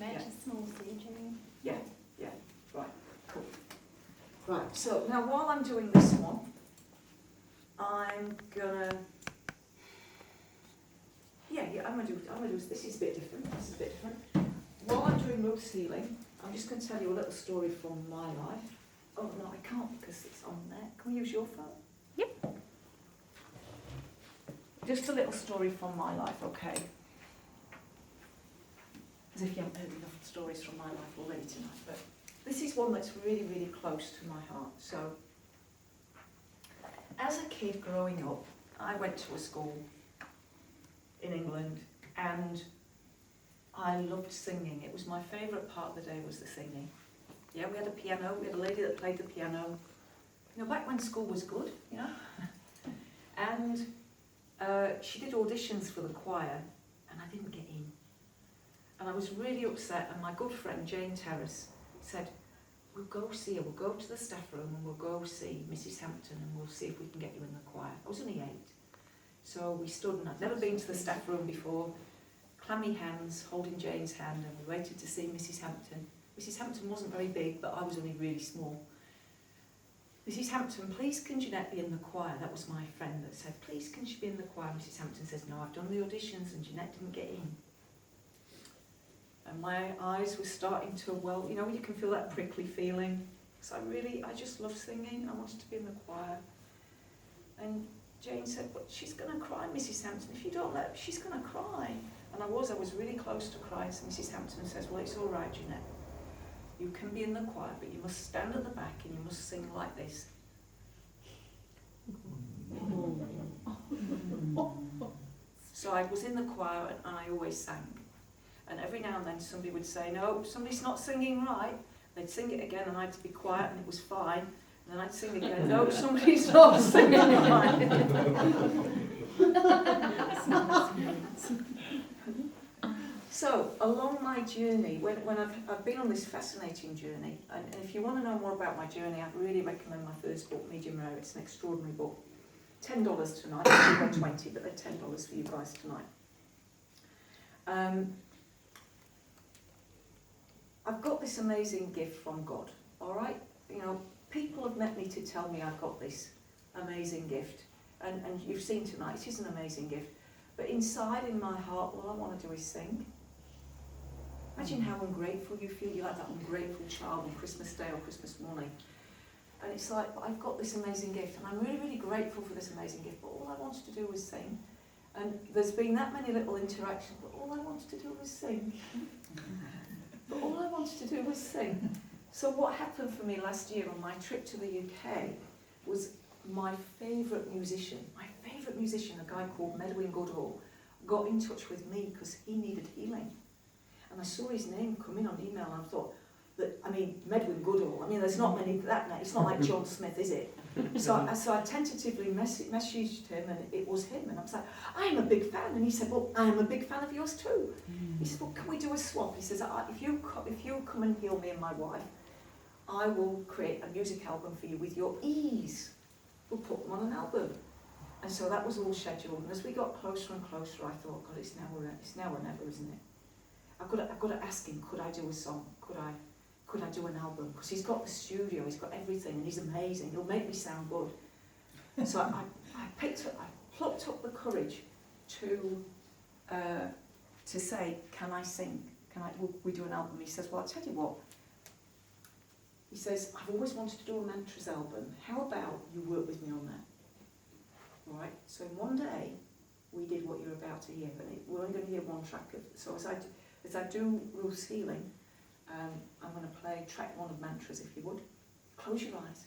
match a small C, Jane. Yeah, right, cool. Right, so now while I'm doing this one, I'm gonna do this is a bit different. While I'm doing Ruth's healing, I'm just going to tell you a little story from my life. Oh no, I can't because it's on there. Can we use your phone? Yep. Just a little story from my life, okay? As if you haven't heard enough stories from my life already tonight, but this is one that's really, really close to my heart. So, as a kid growing up, I went to a school in England and I loved singing. It was my favourite part of the day was the singing. Yeah, we had a piano, we had a lady that played the piano. You know, back when school was good, you know. And she did auditions for the choir and I didn't get in. And I was really upset, and my good friend Jane Terrace said, we'll go see her, we'll go to the staff room and we'll go see Mrs. Hampton and we'll see if we can get you in the choir. I was only 8. So we stood, and I'd never been to the staff room before, clammy hands, holding Jane's hand, and we waited to see Mrs. Hampton. Mrs. Hampton wasn't very big, but I was only really small. Mrs. Hampton, please can Jeanette be in the choir? That was my friend that said, please can she be in the choir? Mrs. Hampton says, no, I've done the auditions and Jeanette didn't get in. And my eyes were starting to, well, you know, you can feel that prickly feeling. So I just love singing. I wanted to be in the choir. And Jane said, but she's going to cry, Mrs. Hampton. If you don't let her, she's going to cry. And I was really close to crying. So Mrs. Hampton says, well, it's all right, Jeanette. You can be in the choir, but you must stand at the back and you must sing like this. So I was in the choir and I always sang. And every now and then somebody would say, no, somebody's not singing right. They'd sing it again and I had to be quiet and it was fine. And then I'd sing again, no, somebody's not singing right. So, along my journey, when I've been on this fascinating journey, and if you want to know more about my journey, I'd really recommend my first book, Medium Rare. It's an extraordinary book. $10 tonight, it's $20, but they're $10 for you guys tonight. I've got this amazing gift from God, all right? You know, people have met me to tell me I've got this amazing gift. And you've seen tonight, it is an amazing gift. But inside, in my heart, all I want to do is sing. Imagine how ungrateful you feel. You're like that ungrateful child on Christmas Day or Christmas morning. And it's like, I've got this amazing gift, and I'm really, really grateful for this amazing gift, but all I wanted to do was sing. And there's been that many little interactions, but all I wanted to do was sing. But all I wanted to do was sing. So what happened for me last year on my trip to the UK was my favourite musician, a guy called Medwin Goodall, got in touch with me because he needed healing. And I saw his name come in on email and I thought, Medwin Goodall, there's not many that name, it's not like John Smith, is it? So I tentatively messaged him and it was him, and I was like, I'm a big fan. And he said, well, I am a big fan of yours too. He said, well, can we do a swap? He says, if you come and heal me and my wife, I will create a music album for you with your ease. We'll put them on an album. And so that was all scheduled. And as we got closer and closer, I thought, God, it's now or never, isn't it? I've got to ask him, could I do a song? Could I do an album? Because he's got the studio, he's got everything, and he's amazing. He'll make me sound good. So I plucked up the courage to say, can I sing? Will we do an album? He says, well, I'll tell you what. He says, I've always wanted to do a mantras album. How about you work with me on that? All right. So in one day, we did what you're about to hear, but we're only going to hear one track of it. So as I do Ruth's healing, I'm going to play track 1 of Mantras, if you would. Close your eyes.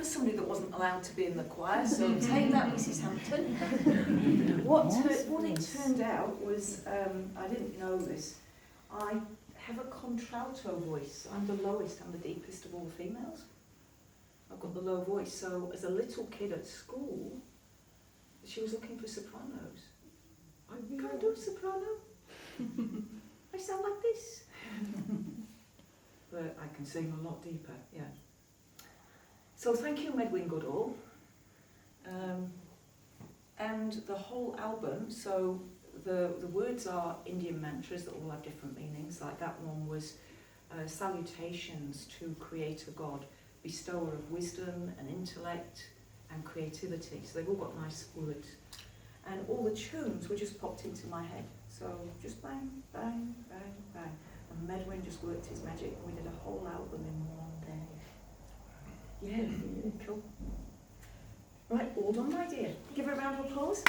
somebody that wasn't allowed to be in the choir, so take that, Mrs. Hampton. What it turned out was, I didn't know this, I have a contralto voice. I'm the lowest, I'm the deepest of all the females. I've got the low voice, so as a little kid at school, she was looking for sopranos. I can't do a soprano. I sound like this. But I can sing a lot deeper, yeah. So thank you, Medwin Goodall. And the whole album, so the words are Indian mantras that all have different meanings. Like that one was salutations to Creator God, bestower of wisdom and intellect and creativity. So they've all got nice words. And all the tunes were just popped into my head. So just bang, bang, bang, bang. And Medwin just worked his magic. We did a whole album in one day. Yeah, cool. Right, all done, my dear. Give her a round of applause.